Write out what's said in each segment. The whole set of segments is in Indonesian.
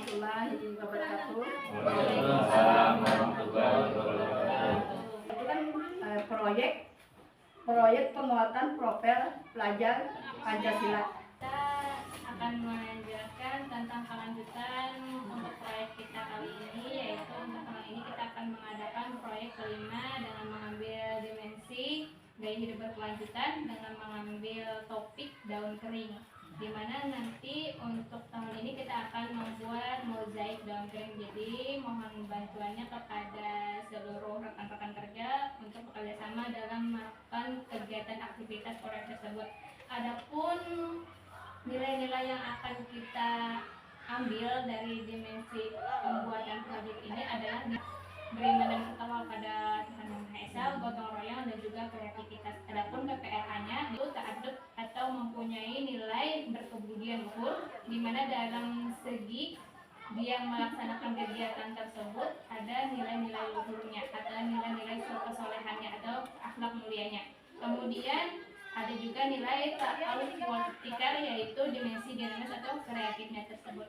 warahmatullahi wabarakatuh. Waalaikumsalam warahmatullahi wabarakatuh. Itu kan proyek penguatan profil pelajar Pancasila. Kita akan menjelaskan tentang kelanjutan untuk proyek kita kali ini, yaitu untuk kali ini kita akan mengadakan proyek kelima dengan mengambil dimensi gaya hidup berkelanjutan dengan mengambil topik daun kering, di mana nanti untuk tahun ini kita akan membuat mozaik daun kering. Jadi mohon bantuannya kepada seluruh rekan-rekan kerja untuk bekerjasama dalam melakukan kegiatan aktivitas proyek tersebut. Adapun nilai-nilai yang akan kita ambil dari dimensi pembuatan proyek ini adalah beriman dan bertakwa pada Tuhan Yang Maha Esa, gotong royong dan juga kreativitas. Adapun PPRA-nya itu ta'adub atau mempunyai nilai berkebudian luhur, di mana dalam segi dia melaksanakan kegiatan tersebut ada nilai-nilai luhurnya atau nilai-nilai kesolehannya atau akhlak mulianya. Kemudian ada juga nilai ta'aluf wal ibtikar, yaitu dimensi dinamis atau kreatifnya tersebut.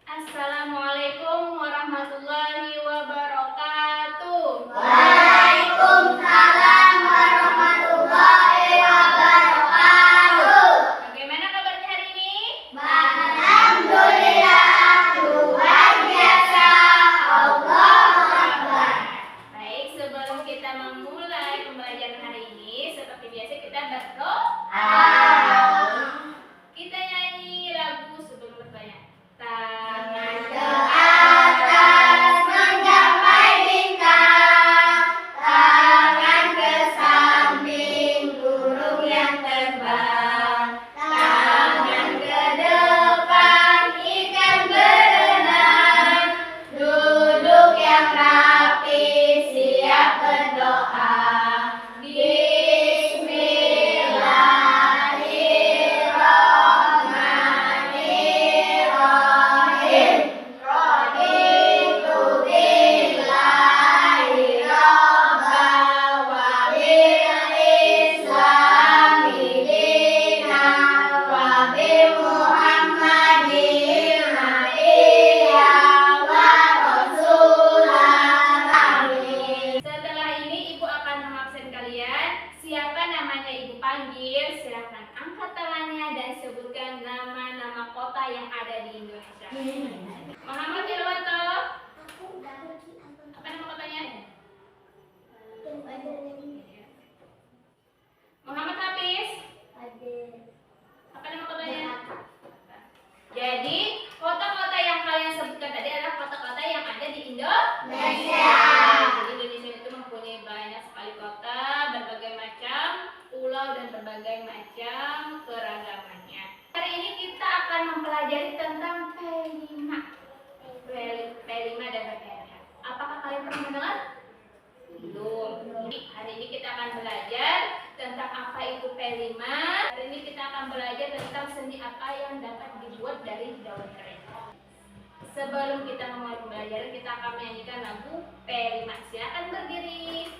Assalamualaikum warahmatullahi wabarakatuh. Waalaikumsalam warahmatullahi wabarakatuh. Bagaimana kabarnya hari ini? Alhamdulillah, luar biasa. Allahu Akbar. Baik, sebelum kita memulai pembelajaran hari ini, seperti biasa kita berdoa. Kita nyanyi lagu sebelum bertanya. Tangan Ke atas menggapai bintang, tangan ke samping burung yang terbang, tangan ke depan ikan berenang, duduk yang rapi siap berdoa. Bismillahirrahmanirrahim. Raditu billahi rabba wa bil islami dina wa bi Muhammadin nabiyya wa rasulan. Amin. Setelah ini Ibu akan mengabsen kalian. Siapa namanya Ibu panggil, silakan angkat tangannya dan sebutkan nama-nama kota yang ada di Indonesia. Muhammad Irwanto, apa nama kotanya? Muhammad Hafiz, apa nama kotanya? Jadi kota-kota yang kalian sebutkan tadi adalah kota-kota yang ada di Indonesia. Jadi Indonesia itu mempunyai banyak sekali kota, berbagai macam pulau dan berbagai macam keragamannya. Hari ini kita akan mempelajari tentang P5 dan PPRA. Apakah kalian pernah mendengar? Belum. Jadi, hari ini kita akan belajar tentang apa itu P5. Hari ini kita akan belajar tentang seni apa yang dapat dibuat dari daun kering. Sebelum kita memulai pembelajaran, kita akan menyanyikan lagu P5. Silakan berdiri.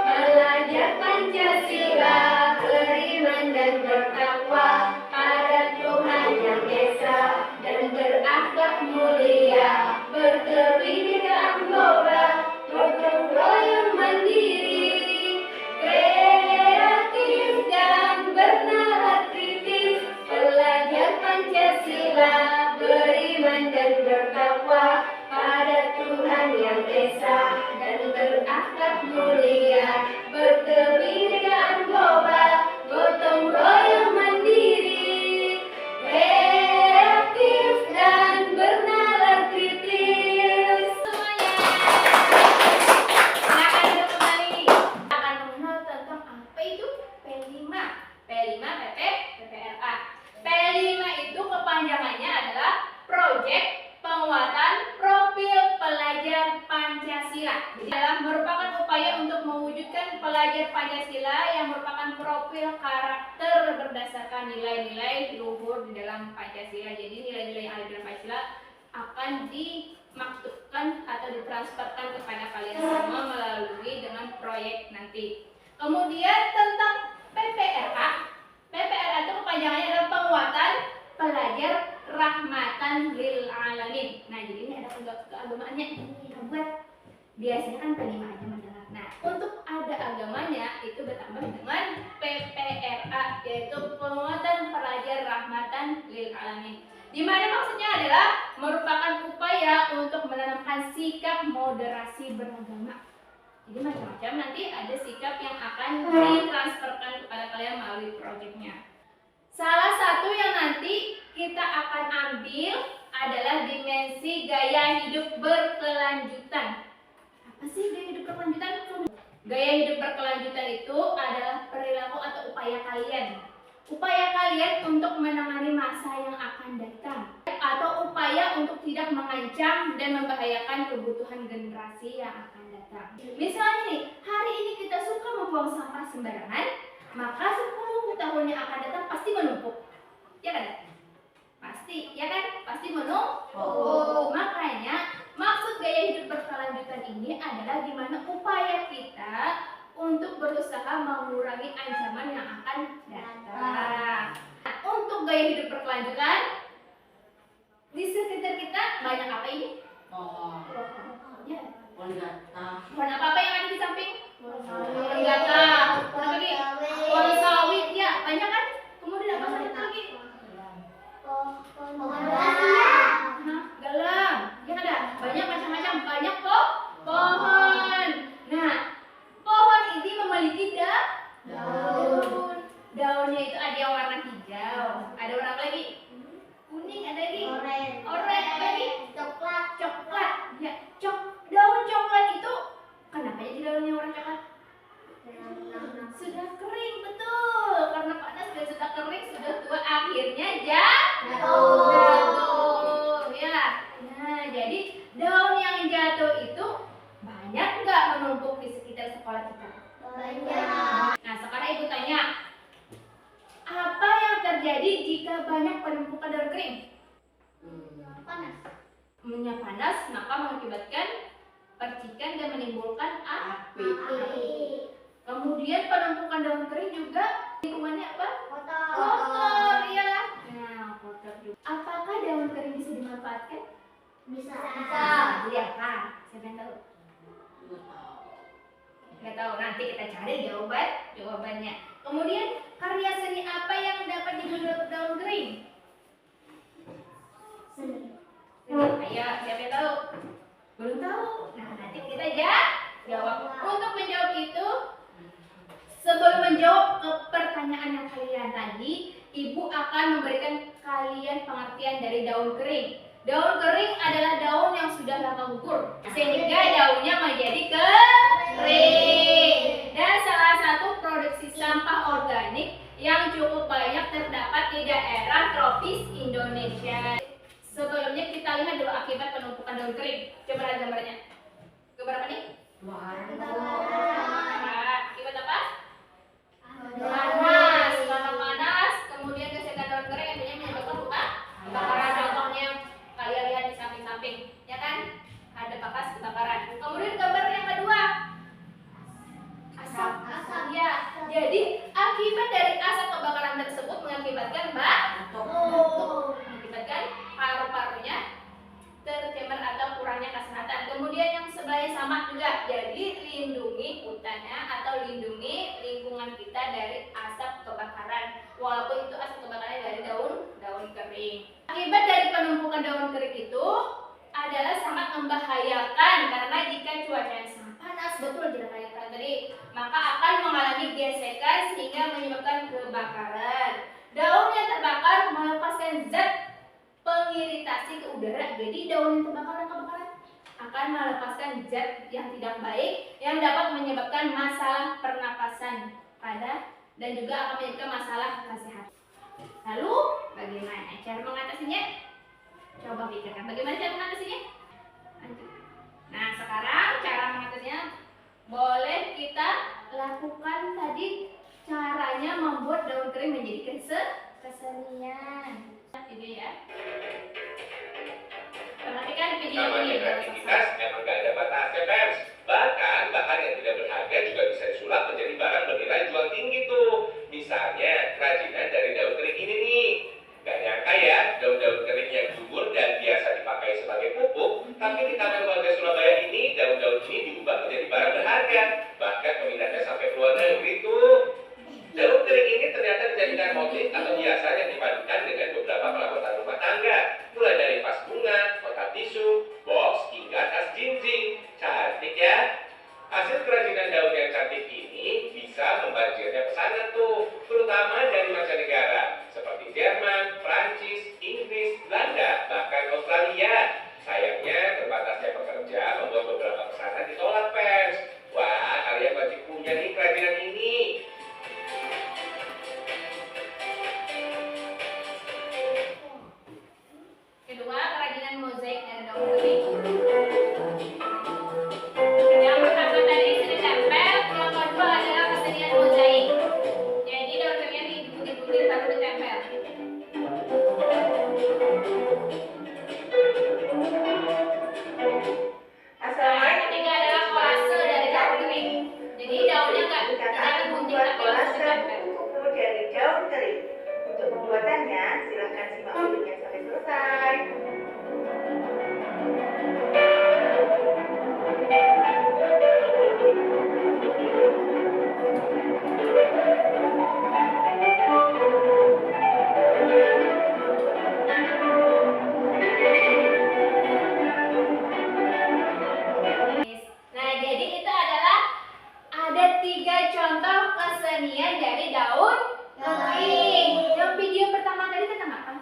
Belajar Pancasila, beriman dan bertakwa pada Tuhan Yang Esa, dan berakhlak mulia, berkebinekaan global, gotong royong mandiri, kreatif dan bernalar kritis. Belajar Pancasila, beriman dan bertakwa pada Tuhan Yang Esa, dan berakhlak mulia, berkebinekaan global, gotong royong mandiri, kreatif dan bernalar kritis. Semuanya. Silakan duduk kembali. Kita akan mengenal tentang apa itu P5. P5 PP PPRA. P5 itu kepanjangannya adalah Proyek Penguatan Profil Pelajar Pancasila. Jadi dalam merupakan upaya untuk mewujudkan pelajar Pancasila yang merupakan profil karakter berdasarkan nilai-nilai luhur di dalam Pancasila. Jadi nilai-nilai yang ada di dalam Pancasila akan dimaksudkan atau ditransferkan kepada kalian semua melalui dengan proyek nanti. Kemudian tentang PPRA. PPRA itu kepanjangannya adalah penguatan pelajar rahmatan lil alamin. Nah, jadi ini ada keagamaannya. Ini buat biasanya kan kelima aja mendengar. Nah, untuk ada agamanya itu bertambah dengan PPRA, yaitu penguatan pelajar rahmatan lil alamin. Di mana maksudnya adalah merupakan upaya untuk menanamkan sikap moderasi beragama. Jadi macam-macam nanti ada sikap yang akan ditransferkan kepada kalian melalui proyeknya. Salah satu yang nanti kita akan ambil adalah dimensi gaya hidup berkelanjutan. Apa sih gaya hidup berkelanjutan? Gaya hidup berkelanjutan itu adalah perilaku atau upaya kalian. Upaya kalian untuk menangani masa yang akan datang, atau upaya untuk tidak mengancam dan membahayakan kebutuhan generasi yang akan datang. Misalnya nih, hari ini kita suka membuang sampah sembarangan, maka 10 tahun yang akan datang pasti menumpuk. Ya kan? Pasti, ya kan? Pasti menumpuk. Makanya maksud gaya hidup berkelanjutan ini adalah gimana upaya kita untuk berusaha mengurangi ancaman yang akan datang. Untuk gaya hidup berkelanjutan, di sekitar kita banyak apa ini? Pohon. Ya. Pohon gata. Pohon apa yang ada di samping? Pohon gata. Pohon apa lagi? Pohon sawit. Ya, banyak kan? Kemudian apa lagi? Galang. Ya ada. Banyak macam-macam. Banyak kok pohon. Nah, pohon ini memiliki daun. Daunnya itu ada yang warna hijau. Ada warna apa lagi? Kuning. Ada lagi? Oranye. Apa lagi? Coklat. Ya, daun coklat itu kenapa jadi daunnya warna coklat? Sudah kering, betul. Karena panas dan sudah kering, sudah tua, akhirnya jatuh. Ya. Nah, jadi daun yang jatuh itu banyak nggak menumpuk di sekitar sekolah kita? Banyak. Nah, sekarang ibu tanya, apa yang terjadi jika banyak penumpukan daun kering? Panas. Panas, maka mengakibatkan percikan dan menimbulkan api. Kemudian penumpukan daun kering juga lingkungannya apa? Kotor, ya. Nah, kotor juga. Apakah daun kering bisa dimanfaatkan? Bisa. Jadi apa? Siapa yang tahu? Nggak tahu. Nanti kita cari jawabannya. Kemudian karya seni apa yang dapat dibuat daun kering? Seni. Ayo, siapa yang tahu? Belum tahu. Nah, nanti kita jawab. Untuk menjawab itu, sebelum menjawab ke pertanyaan yang kalian tadi, ibu akan memberikan kalian pengertian dari daun kering. Daun kering adalah daun yang sudah lama gugur, sehingga daunnya menjadi kering. Dan salah satu produksi sampah organik yang cukup banyak terdapat di daerah tropis Indonesia. Sebelumnya kita lihat dulu akibat penumpukan daun kering. Coba lihat gambarnya. Gambar apa nih? Akibat apa? Panas. Karena panas, kemudian gesekan daun kering akhirnya menyebabkan kebakaran. Contohnya kalian lihat di samping-samping, ya kan? Ada bekas kebakaran. Kemudian gambar yang kedua, asap. Ya, jadi akibat dari asap kebakaran tersebut mengakibatkan batuk, mengakibatkan paru-parunya tercemar atau kurangnya kesehatan. Kemudian yang sebelahnya sama juga, jadi lindungi hutannya atau lindungi lingkungan kita dari asap kebakaran, walaupun itu asap kebakaran dari daun kering. Akibat dari penumpukan daun kering itu adalah sangat membahayakan karena jika cuacanya sangat panas, betul dikatakan tadi, maka akan mengalami gesekan sehingga menyebabkan kebakaran. Daun yang terbakar melepaskan zat pengiritasi ke udara. Jadi daun yang terbakar dan kebakaran akan melepaskan zat yang tidak baik yang dapat menyebabkan masalah pernapasan pada dan juga akan menyebabkan masalah kesehatan. Lalu bagaimana cara mengatasinya? Coba pikirkan bagaimana cara mengatasinya. Nah, sekarang cara mengatasinya boleh kita lakukan tadi, caranya membuat daun kering menjadi kesenian. Ini ya. Perhatikan video ini. Namanya kreativitas memang gak ada batasnya, Pers. Bahkan bahan yang tidak berharga juga bisa disulap menjadi barang bernilai jual tinggi tuh. Misalnya kerajinan dari daun kering ini nih. Gak nyangka ya, daun luar negeri tuh. Daun kering ini ternyata dijadikan motif atau hiasan yang dipadukan dengan beberapa perabotan rumah tangga, mulai dari vas bunga, kotak tisu, box, hingga tas jinjing. Cantik ya. Hasil kerajinan daun yang cantik ini bisa membanjirnya pesanan tuh, terutama dari mancanegara seperti Jerman, Prancis, Inggris, Belanda, bahkan Australia. Sayangnya terbatasnya pekerja membuat beberapa pesanan ditolak, pers. Wah, kalian wajib punya nih kerajinan ini. Kedua, kerajinan mozaik dari daun kering. Yang pertama tadi sudah tempel, yang kedua adalah kesenian mozaik. Jadi daun keringnya digunting-gunting baru ditempel. Yang ketiga adalah kolase dari daun kering. Jadi daunnya tidak digunting tapi langsung ditempel. Kuku dari daun kering. Untuk pembuatannya, silahkan simak videonya sampai selesai. Nah, jadi itu adalah ada 3 contoh kesenian dari daun kering. Yang video pertama tadi tentang apa?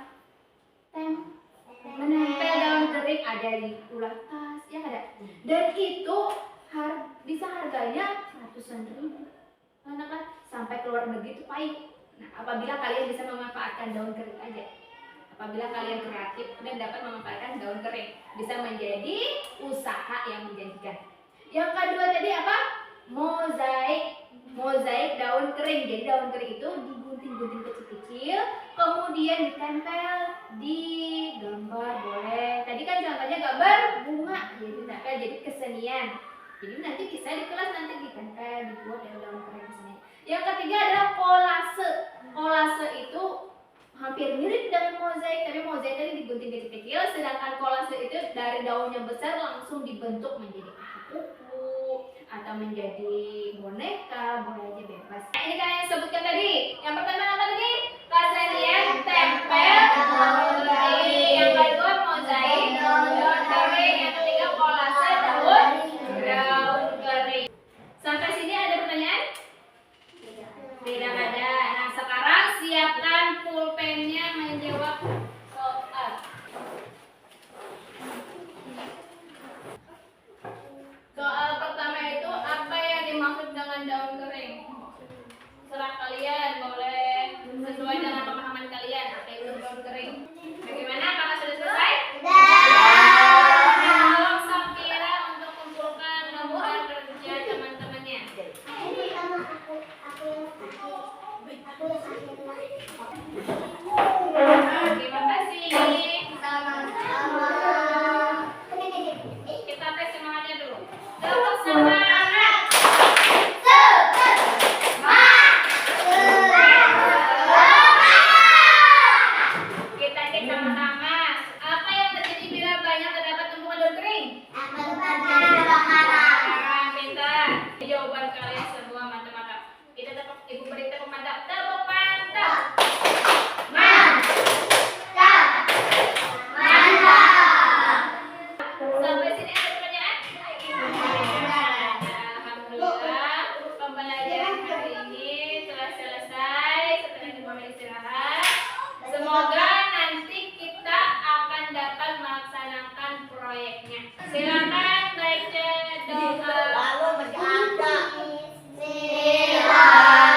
Menempel daun kering ada di ulah tas, ya ada. Dan itu bisa harganya ratusan ribu. Karena kan sampai keluar negeri itu pahit. Nah, apabila kalian bisa memanfaatkan daun kering aja. Apabila kalian kreatif dan dapat memanfaatkan daun kering, bisa menjadi usaha yang menjanjikan. Yang kedua tadi apa? Mozaik. Mozaik daun kering. Jadi daun kering itu digunting-gunting kecil-kecil, kemudian ditempel di gambar boleh. Tadi kan contohnya gambar bunga, jadi ditempel jadi kesenian. Jadi nanti bisa di kelas nanti ditempel, dibuat dari daun kering kesenian. Yang ketiga adalah kolase. Kolase itu hampir mirip dengan mozaik, tapi mozaik tadi digunting kecil-kecil, sedangkan kolase itu dari daunnya besar langsung dibentuk menjadi kuku atau menjadi boneka, boleh aja bebas. Nah, ini kalian sebutkan tadi. Yang pertama apa tadi? Kesenian tempel daun kering. Yang kedua mozaik daun kering. Yang ketiga kolase daun kering. Sampai sini ada pertanyaan? Tidak ada. Nah, sekarang siapkan pulpennya menjawab soal. Soal pertama itu apa yang dimaksud dengan daun kering? Serah kalian, boleh sesuai dengan pemahaman kalian apa itu daun kering. Bagaimana? Apakah sudah selesai? Tolong Sapira untuk kumpulkan nomor kerja teman-temannya. Ini sama aku yang Terima kasih. sama-sama. Kita tes semangatnya dulu. Tetap semangat. Kita cek sama-sama. Apa yang terjadi bila banyak terdapat tumpukan daun kering? Pintar. Jawaban kalian semua mantap-mantap. Kita tepuk, ibu beri tepuk mantap. Tepuk mantap. Sampai sini ada pertanyaan? Alhamdulillah, pembelajaran hari ini telah selesai. Setelah dimulai istirahat, semoga nanti kita akan dapat melaksanakan proyeknya. Silakan baca doa. Sila.